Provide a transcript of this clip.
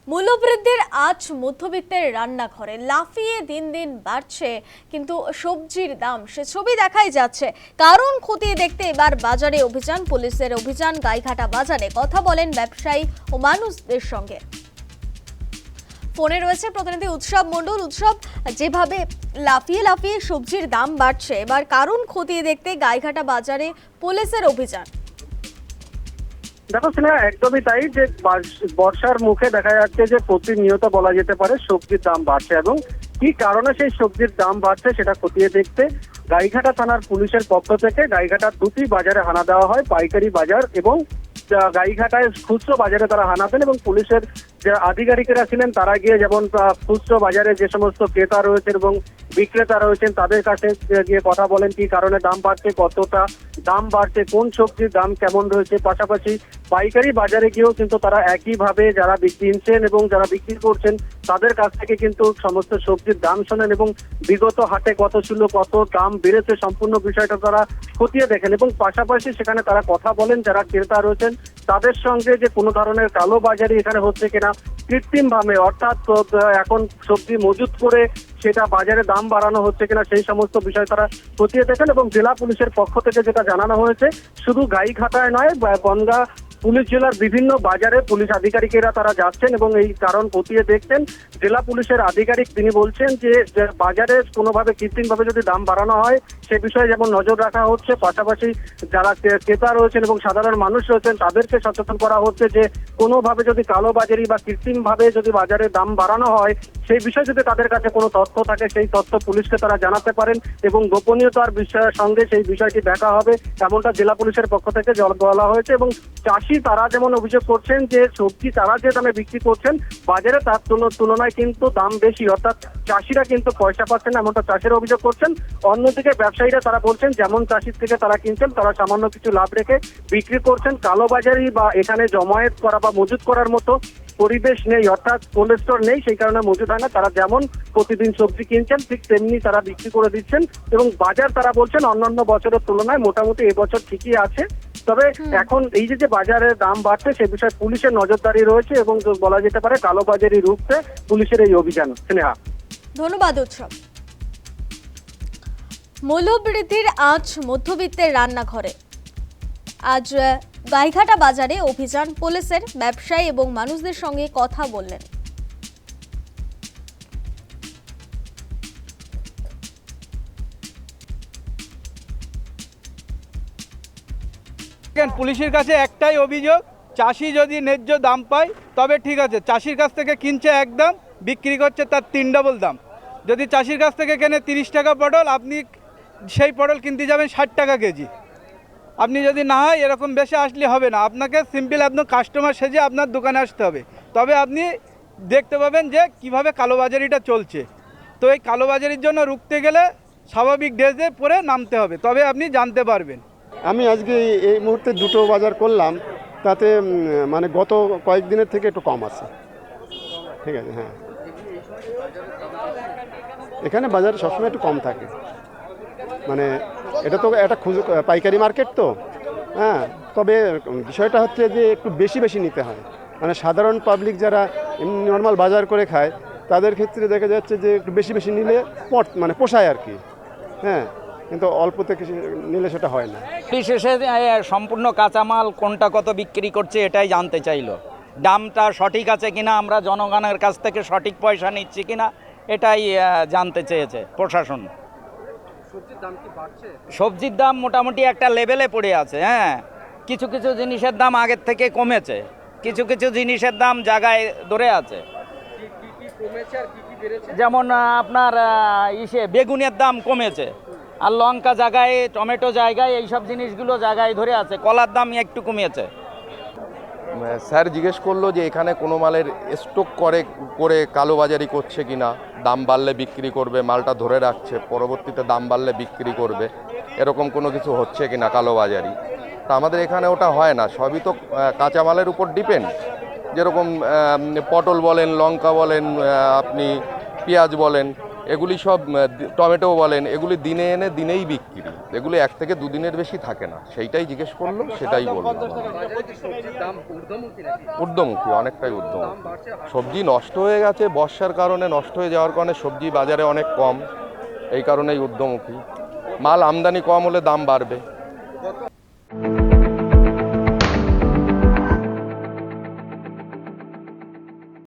মূল্যবৃদ্ধির আজ মধ্যবিত্তের রান্নাঘরে লাফিয়ে দিন দিন বাড়ছে কিন্তু সবজির দাম সে ছবি দেখাই যাচ্ছে। কারণ খতিয়ে দেখতে এবার বাজারে অভিযান, পুলিশের অভিযান। গাইঘাটা বাজারে কথা বলেন ব্যবসায়ী ও মানুষদের সঙ্গে। ফোনে রয়েছে প্রতিনিধি উৎসব মণ্ডল। উৎসব, যেভাবে লাফিয়ে লাফিয়ে সবজির দাম বাড়ছে, এবার কারণ খতিয়ে দেখতে গাইঘাটা বাজারে পুলিশের অভিযান। দেখো সিনেহা, একদমই তাই। যে বর্ষার মুখে দেখা যাচ্ছে যে প্রতিনিয়ত বলা যেতে পারে সবজির দাম বাড়ছে, এবং কি কারণে সেই সবজির দাম বাড়ছে সেটা খতিয়ে দেখতে গাইঘাটা থানার পুলিশের পক্ষ থেকে গাইঘাটার দুটি বাজারে হানা দেওয়া হয়, পাইকারি বাজার এবং গাইঘাটায় খুচরো বাজারে তারা হানা দেন। এবং পুলিশের যে আধিকারিকেরা ছিলেন তারা গিয়ে যেমন খুচরো বাজারে যে সমস্ত ক্রেতা রয়েছেন এবং বিক্রেতা রয়েছেন তাদের কাছে গিয়ে কথা বলেন কি কারণে দাম বাড়ছে, কতটা দাম বাড়ছে, কোন সবজির দাম কেমন রয়েছে। পাশাপাশি পাইকারি বাজারে গিয়েও কিন্তু তারা একইভাবে যারা কিনছেন এবং যারা বিক্রি করছেন তাদের কাছ থেকে কিন্তু সমস্ত সবজির দাম শোনেন এবং বিগত হাটে কত ছিল, কত দাম বেড়েছে, সম্পূর্ণ বিষয়টা তারা খতিয়ে দেখেন। এবং পাশাপাশি সেখানে তারা কথা বলেন যারা ক্রেতা রয়েছেন তাদের সঙ্গে যে কোনো ধরনের কালো বাজারি এখানে হচ্ছে কিনা, কৃত্রিম ভাবে অর্থাৎ এখন সবজি মজুত করে সেটা বাজারে দাম বাড়ানো হচ্ছে কিনা, সেই সমস্ত বিষয় তারা খতিয়ে দেখেন। এবং জেলা পুলিশের পক্ষ থেকে যেটা জানানো হয়েছে, শুধু গাইঘাটায় নয়, বনগাঁ পুলিশ জেলার বিভিন্ন বাজারে পুলিশ আধিকারিকেরা তারা যাচ্ছেন এবং এই কারণ খতিয়ে দেখছেন। জেলা পুলিশের আধিকারিক তিনি বলছেন যে বাজারে কোনোভাবে কৃত্রিমভাবে যদি দাম বাড়ানো হয় সে বিষয়ে যেমন নজর রাখা হচ্ছে, পাশাপাশি যারা ক্রেতা রয়েছেন এবং সাধারণ মানুষ রয়েছেন তাদেরকে সচেতন করা হচ্ছে যে কোনোভাবে যদি কালোবাজারি বা কৃত্রিমভাবে যদি বাজারে দাম বাড়ানো হয় সেই বিষয়ে যদি তাদের কাছে কোনো তথ্য থাকে সেই তথ্য পুলিশকে তারা জানাতে পারেন এবং গোপনীয়তার বিষয়ের সঙ্গে সেই বিষয়টি দেখা হবে, এমনটা জেলা পুলিশের পক্ষ থেকে বলা হয়েছে। এবং চাষি তারা যেমন অভিযোগ করছেন যে সবজি তারা যে দামে বিক্রি করছেন বাজারে তার তুলনায় কিন্তু দাম বেশি, অর্থাৎ চাষিরা কিন্তু পয়সা পাচ্ছেন না, এমনটা চাষিরা অভিযোগ করছেন। অন্যদিকে ব্যবসায়ীরা তারা বলছেন যেমন চাষির থেকে তারা কিনছেন তারা সামান্য কিছু লাভ রেখে বিক্রি করছেন। কালোবাজারি বা এখানে জমায়েত করা বা মজুত করার মতো পরিবেশ নেই, অর্থাৎ কোল্ড স্টোর নেই, সেই কারণে মজুত হয় না। তারা যেমন প্রতিদিন সবজি কিনছেন ঠিক তেমনি তারা বিক্রি করে দিচ্ছেন এবং বাজার তারা বলছেন অন্যান্য বছরের তুলনায় মোটামুটি এবছর ঠিকই আছে। তবে এখন এই যে বাজারের দাম বাড়ছে সে বিষয়ে পুলিশের নজরদারি রয়েছে এবং বলা যেতে পারে কালোবাজারি রুখতে পুলিশের এই অভিযান। স্নেহা, ধন্যবাদ উৎসব। মূল্যবৃদ্ধির আজ মধ্যবিত্তের রান্নাঘরে। আজ গাইঘাটা বাজারে অভিযান পুলিশের, ব্যবসায়ী এবং মানুষদের সঙ্গে কথা বললেন। পুলিশের কাছে একটাই অভিযোগ, চাষি যদি ন্যায্য দাম পায় তবে ঠিক আছে। চাষির কাছ থেকে কিনছে এক দাম, বিক্রি করছে তার 3 ডবল দাম। যদি চাষির কাছ থেকে কেনে 30 টাকা পটল, আপনি সেই পটল কিনতে যাবেন 60 টাকা কেজি। আপনি যদি না হয় এরকম বেশি আসলে হবে না, আপনাকে সিম্পল একদম কাস্টমার সেজে আপনার দোকানে আসতে হবে, তবে আপনি দেখতে পাবেন যে কিভাবে কালোবাজারিটা চলছে। তো এই কালোবাজারির জন্য রুখতে গেলে স্বাভাবিক ড্রেসে পরে নামতে হবে, তবে আপনি জানতে পারবেন। আমি আজকে এই মুহূর্তে দুটো বাজার করলাম, তাতে মানে গত কয়েকদিনের থেকে একটু কম আছে। ঠিক আছে, হ্যাঁ, এখানে বাজারে সবসময় একটু কম থাকে, মানে এটা তো একটা পাইকারি মার্কেট তো, হ্যাঁ। তবে বিষয়টা হচ্ছে যে একটু বেশি বেশি নিতে হয়, মানে সাধারণ পাবলিক যারা এমনি নর্মাল বাজার করে খায় তাদের ক্ষেত্রে দেখা যাচ্ছে যে একটু বেশি বেশি নিলে মানে পোষায় আর কি, হ্যাঁ, কিন্তু অল্পতে কিছু নিলে সেটা হয় না। শেষে সম্পূর্ণ কাঁচামাল কোনটা কত বিক্রি করছে এটাই জানতে চাইলো, দামটা সঠিক আছে কিনা, আমরা জনগণের কাছ থেকে সঠিক পয়সা নিচ্ছি কিনা এটাই জানতে চেয়েছে প্রশাসন। সবজির দাম মোটামুটি একটা লেভেলে পড়ে আছে, হ্যাঁ। কিছু কিছু জিনিসের দাম আগের থেকে কমেছে, কিছু কিছু জিনিসের দাম জায়গায় ধরে আছে। যেমন আপনার বেগুনের দাম কমেছে, আর লঙ্কা জায়গায়, টমেটো জায়গায়, এইসব জিনিসগুলো জায়গায় ধরে আছে। কলার দাম একটু কমেছে। স্যার জিজ্ঞেস করলো যে এখানে কোনো মালের স্টক করে কালোবাজারি করছে কিনা, দাম বাড়লে বিক্রি করবে, মালটা ধরে রাখছে, পরবর্তীতে দাম বাড়লে বিক্রি করবে, এরকম কোনো কিছু হচ্ছে কিনা কালোবাজারি। তা আমাদের এখানে ওটা হয় না, সবই তো কাঁচামালের উপর ডিপেন্ড। যেরকম পটল বলেন, লঙ্কা বলেন, আপনি পেঁয়াজ বলেন, এগুলি সব টমেটো বলেন, এগুলি দিনে এনে দিনেই বিক্রি, এগুলি 1 থেকে 2 দিনের বেশি থাকে না। সেইটাই জিজ্ঞেস করলো, সেটাই বললাম। ঊর্ধ্বমুখী, অনেকটাই ঊর্ধ্বমুখী। সবজি নষ্ট হয়ে গেছে, বর্ষার কারণে নষ্ট হয়ে যাওয়ার কারণে সবজি বাজারে অনেক কম, এই কারণেই ঊর্ধ্বমুখী। মাল আমদানি কম হলে দাম বাড়বে।